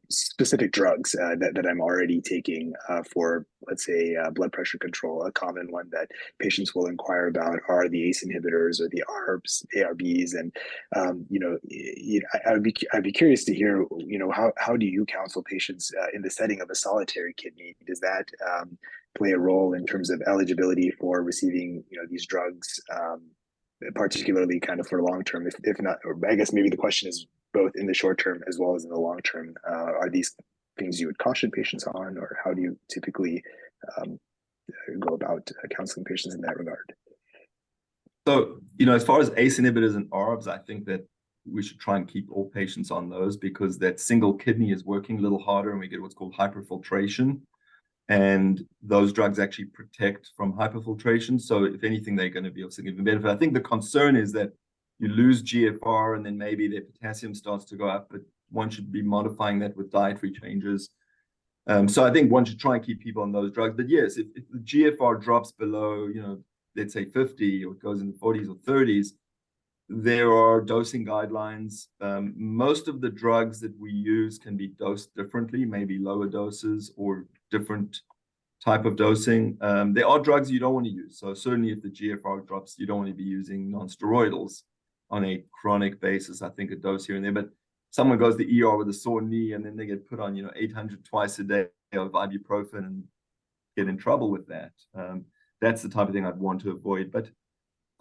specific drugs that I'm already taking for, let's say, blood pressure control." A common one that patients will inquire about are the ACE inhibitors or the ARBs, and I'd be curious to hear, how do you counsel patients in the setting of a solitary kidney? Does that play a role in terms of eligibility for receiving these drugs, particularly kind of for long term? If not, or I guess maybe the question is both in the short term as well as in the long term. Are these things you would caution patients on, or how do you typically go about counseling patients in that regard? So, as far as ACE inhibitors and ARBs, I think that we should try and keep all patients on those, because that single kidney is working a little harder and we get what's called hyperfiltration. And those drugs actually protect from hyperfiltration. So if anything, they're going to be of significant benefit. I think the concern is that you lose GFR and then maybe their potassium starts to go up, but one should be modifying that with dietary changes. So I think one should try and keep people on those drugs. But yes, if the GFR drops below, let's say 50, or it goes in the 40s or 30s, there are dosing guidelines. Most of the drugs that we use can be dosed differently, maybe lower doses or different type of dosing. There are drugs you don't want to use. So certainly if the GFR drops, you don't want to be using non-steroidals on a chronic basis. I think a dose here and there, but someone goes to the ER with a sore knee and then they get put on, 800 twice a day of ibuprofen and get in trouble with that. That's the type of thing I'd want to avoid. But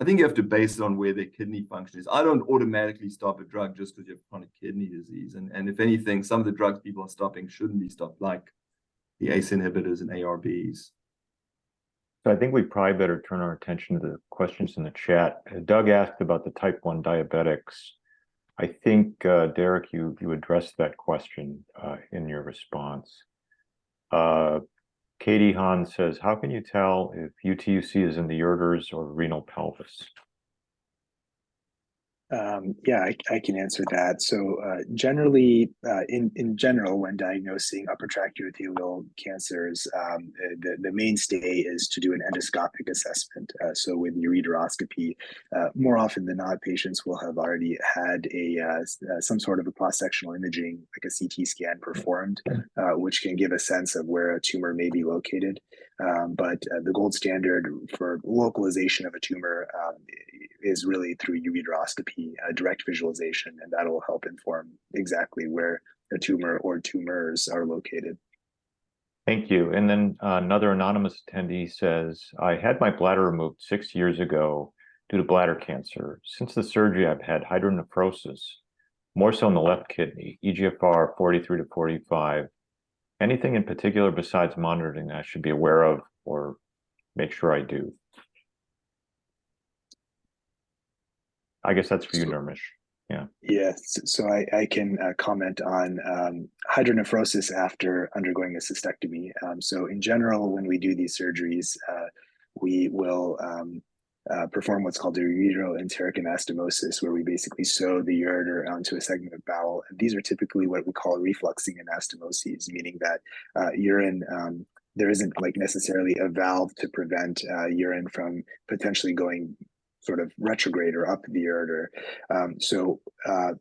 I think you have to base it on where their kidney function is. I don't automatically stop a drug just because you have chronic kidney disease. And if anything, some of the drugs people are stopping shouldn't be stopped, like the ACE inhibitors and ARBs. So I think we probably better turn our attention to the questions in the chat. Doug asked about the type 1 diabetics. I think, Derek, you addressed that question in your response. Katie Hahn says, how can you tell if UTUC is in the ureters or renal pelvis? Yeah, I can answer that. So generally, in general, when diagnosing upper tract urothelial cancers, the mainstay is to do an endoscopic assessment. So with ureteroscopy, more often than not, patients will have already had some sort of a cross-sectional imaging, like a CT scan performed, which can give a sense of where a tumor may be located. But the gold standard for localization of a tumor is really through ureteroscopy, direct visualization, and that'll help inform exactly where a tumor or tumors are located. Thank you. And then another anonymous attendee says, I had my bladder removed 6 years ago due to bladder cancer. Since the surgery, I've had hydronephrosis, more so in the left kidney, EGFR 43 to 45. Anything in particular besides monitoring that I should be aware of or make sure I do? I guess that's for you, Nirmish. Yeah. Yes, so I can comment on hydronephrosis after undergoing a cystectomy. So in general, when we do these surgeries, we will perform what's called a ureteroenteric anastomosis, where we basically sew the ureter onto a segment of bowel. And these are typically what we call refluxing anastomoses, meaning that urine there isn't like necessarily a valve to prevent urine from potentially going sort of retrograde or up the ureter. So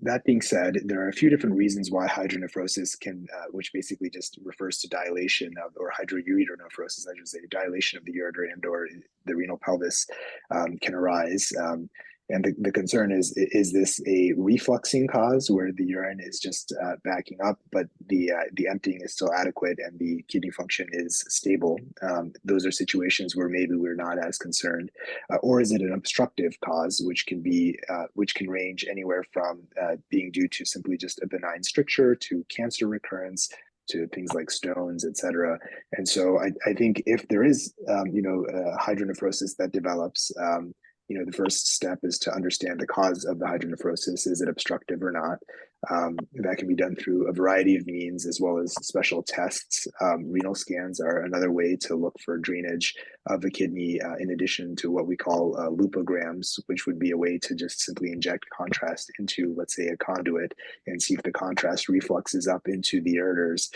that being said, there are a few different reasons why hydronephrosis can, which basically just refers to dilation of, or hydroureteronephrosis, I should say, dilation of the ureter and or the renal pelvis can arise. And the concern is this a refluxing cause where the urine is just backing up, but the emptying is still adequate and the kidney function is stable? Those are situations where maybe we're not as concerned. Or is it an obstructive cause, which can range anywhere from being due to simply just a benign stricture to cancer recurrence to things like stones, et cetera. And so I think if there is, hydronephrosis that develops, the first step is to understand the cause of the hydronephrosis. Is it obstructive or not? That can be done through a variety of means, as well as special tests. Renal scans are another way to look for drainage of the kidney, in addition to what we call lupograms, which would be a way to just simply inject contrast into, let's say, a conduit and see if the contrast refluxes up into the ureters.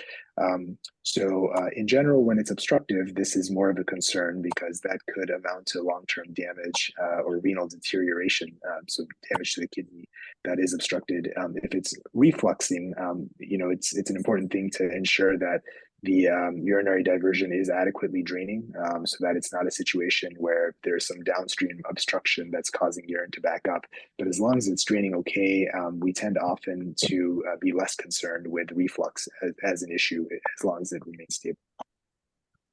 So in general, when it's obstructive, this is more of a concern because that could amount to long-term damage or renal deterioration, so damage to the kidney that is obstructed. If it's refluxing, it's an important thing to ensure that the urinary diversion is adequately draining, so that it's not a situation where there's some downstream obstruction that's causing urine to back up. But as long as it's draining okay, we tend often to be less concerned with reflux as an issue, as long as it remains stable.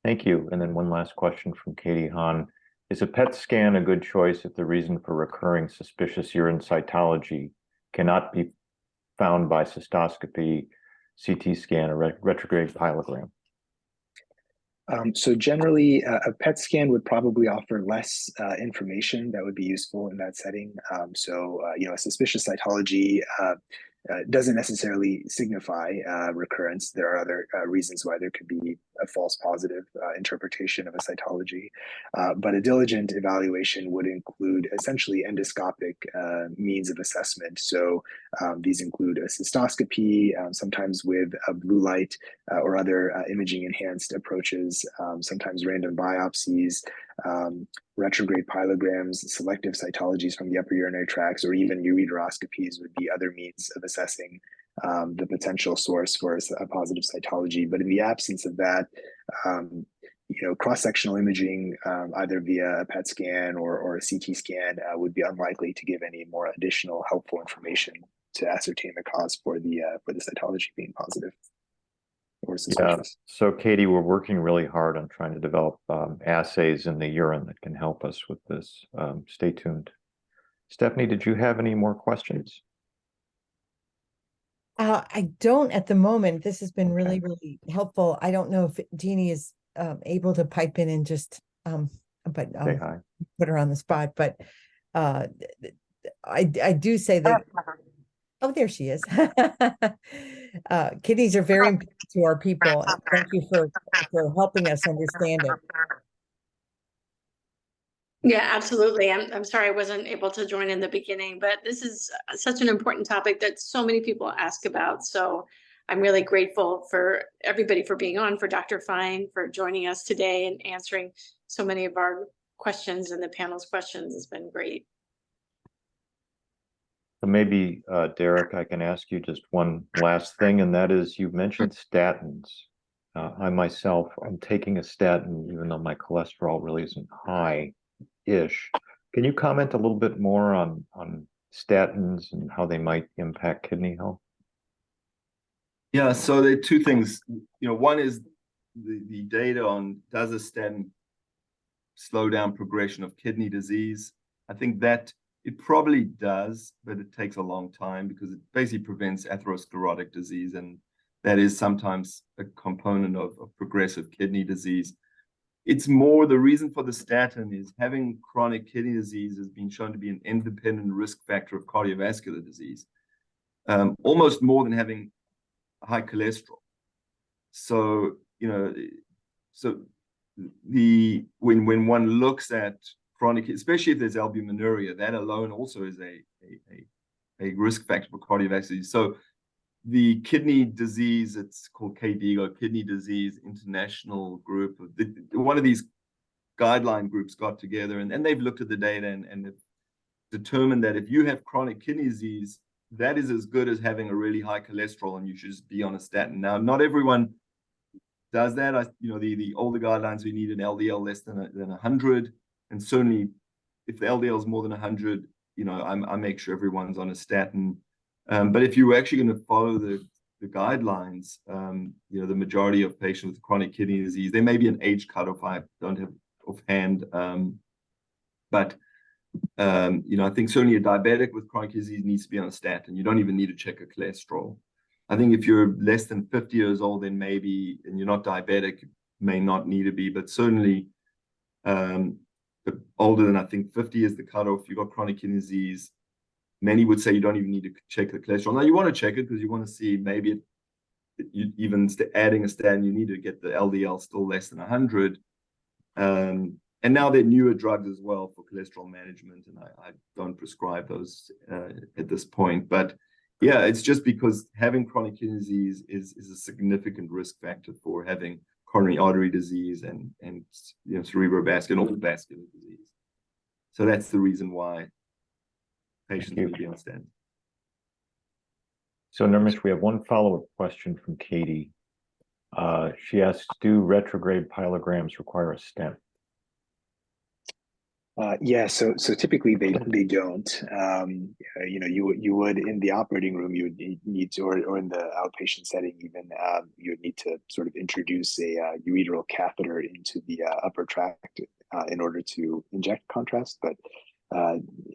Thank you. And then one last question from Katie Hahn. Is a PET scan a good choice if the reason for recurring suspicious urine cytology cannot be found by cystoscopy, CT scan, or retrograde pyelogram? So generally, a PET scan would probably offer less information that would be useful in that setting. A suspicious cytology doesn't necessarily signify recurrence. There are other reasons why there could be a false positive interpretation of a cytology. But a diligent evaluation would include essentially endoscopic means of assessment. So these include a cystoscopy, sometimes with a blue light or other imaging enhanced approaches, sometimes random biopsies, retrograde pyelograms, selective cytologies from the upper urinary tracts, or even ureteroscopies would be other means of assessing the potential source for a positive cytology. But in the absence of that, cross-sectional imaging, either via a PET scan or a CT scan, would be unlikely to give any more additional helpful information to ascertain the cause for the cytology being positive or suspicious. Yeah. So Katie, we're working really hard on trying to develop assays in the urine that can help us with this. Stay tuned. Stephanie, did you have any more questions? I don't at the moment. This has been really, really helpful. I don't know if Jeannie is able to pipe in and just but Say hi. put her on the spot. But I do say that. Oh, there she is. Kidneys are very important to our people. Thank you for helping us understand it. Yeah, absolutely. I'm sorry I wasn't able to join in the beginning, but this is such an important topic that so many people ask about. So I'm really grateful for everybody for being on, for Dr. Fine for joining us today and answering so many of our questions, and the panel's questions has been great. So maybe, Derek, I can ask you just one last thing, and that is you mentioned statins. I myself, I'm taking a statin, even though my cholesterol really isn't high-ish. Can you comment a little bit more on statins and how they might impact kidney health? Yeah, so there are two things. One is the data on does a statin slow down progression of kidney disease. I think that it probably does, but it takes a long time because it basically prevents atherosclerotic disease, and that is sometimes a component of progressive kidney disease. It's more the reason for the statin is having chronic kidney disease has been shown to be an independent risk factor of cardiovascular disease, almost more than having high cholesterol. So, when one looks at chronic, especially if there's albuminuria, that alone also is a risk factor for cardiovascular disease. So the kidney disease, it's called KDIGO, Kidney Disease International Group. One of these guideline groups got together and they've looked at the data and have determined that if you have chronic kidney disease, that is as good as having a really high cholesterol, and you should just be on a statin. Now, not everyone does that. The older guidelines, we need an LDL less than 100, and certainly if the LDL is more than 100, I make sure everyone's on a statin. But if you're actually going to follow the guidelines, the majority of patients with chronic kidney disease, there may be an age cutoff I don't have offhand, but I think certainly a diabetic with chronic disease needs to be on a statin. You don't even need to check a cholesterol. I think if you're less than 50 years old, then maybe, and you're not diabetic, you may not need to be, but certainly but older than I think 50 is the cutoff. You've got chronic kidney disease. Many would say you don't even need to check the cholesterol. Now, you want to check it because you want to see maybe even adding a statin, you need to get the LDL still less than 100. And now there are newer drugs as well for cholesterol management, and I don't prescribe those at this point. But yeah, it's just because having chronic kidney disease is a significant risk factor for having coronary artery disease and cerebrovascular and vascular disease. So that's the reason why patients need to be on statins. So, Nirmish, we have one follow-up question from Katie. She asks, do retrograde pyelograms require a stent? Yeah, so typically they don't. You would in the operating room, you would need to, or in the outpatient setting even, you would need to sort of introduce a ureteral catheter into the upper tract in order to inject contrast. But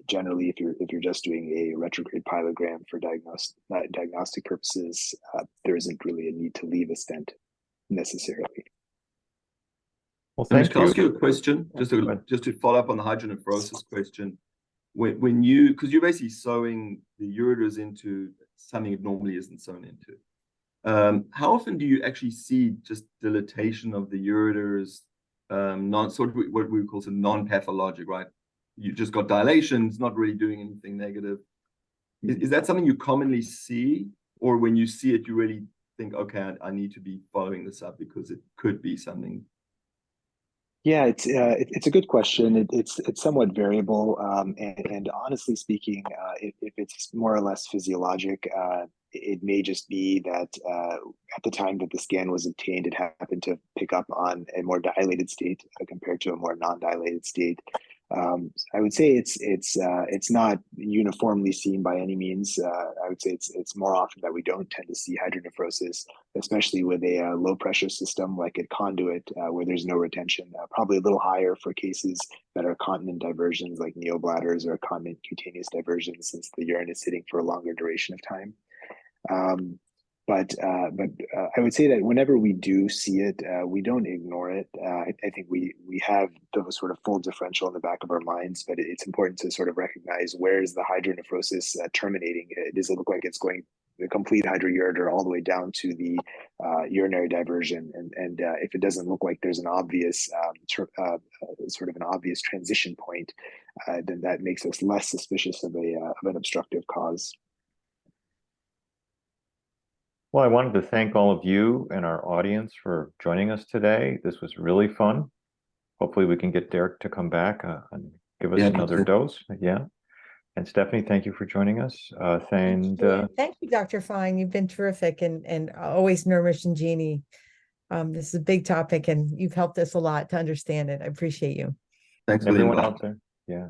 generally, if you're just doing a retrograde pyelogram for diagnostic purposes, there isn't really a need to leave a stent necessarily. Well, thank you. you. Ask you a question, just to follow up on the hydronephrosis question. When because you're basically sewing the ureters into something it normally isn't sewn into. How often do you actually see just dilatation of the ureters, sort of what we would call some non-pathologic, right? You just got dilation, it's not really doing anything negative. Is that something you commonly see, or when you see it, you really think, okay, I need to be following this up because it could be something? Yeah, it's a good question. It's somewhat variable, and honestly speaking, if it's more or less physiologic, it may just be that at the time that the scan was obtained, it happened to pick up on a more dilated state compared to a more non-dilated state. I would say it's not uniformly seen by any means. I would say it's more often that we don't tend to see hydronephrosis, especially with a low pressure system like a conduit where there's no retention. Probably a little higher for cases that are continent diversions like neobladders or continent cutaneous diversions, since the urine is sitting for a longer duration of time. But I would say that whenever we do see it, we don't ignore it. I think we have the sort of full differential in the back of our minds, but it's important to sort of recognize where is the hydronephrosis terminating. Does it look like it's going the complete hydroureter all the way down to the urinary diversion. And if it doesn't look like there's an obvious sort of an obvious transition point, then that makes us less suspicious of an obstructive cause. Well, I wanted to thank all of you and our audience for joining us today. This was really fun. Hopefully we can get Derek to come back and give us another dose. Yeah. And Stephanie, thank you for joining us. Thank you, Dr. Fine. You've been terrific, and always Nirmish and Jeannie. This is a big topic, and you've helped us a lot to understand it. I appreciate you. Thanks for everyone the out there. Yeah.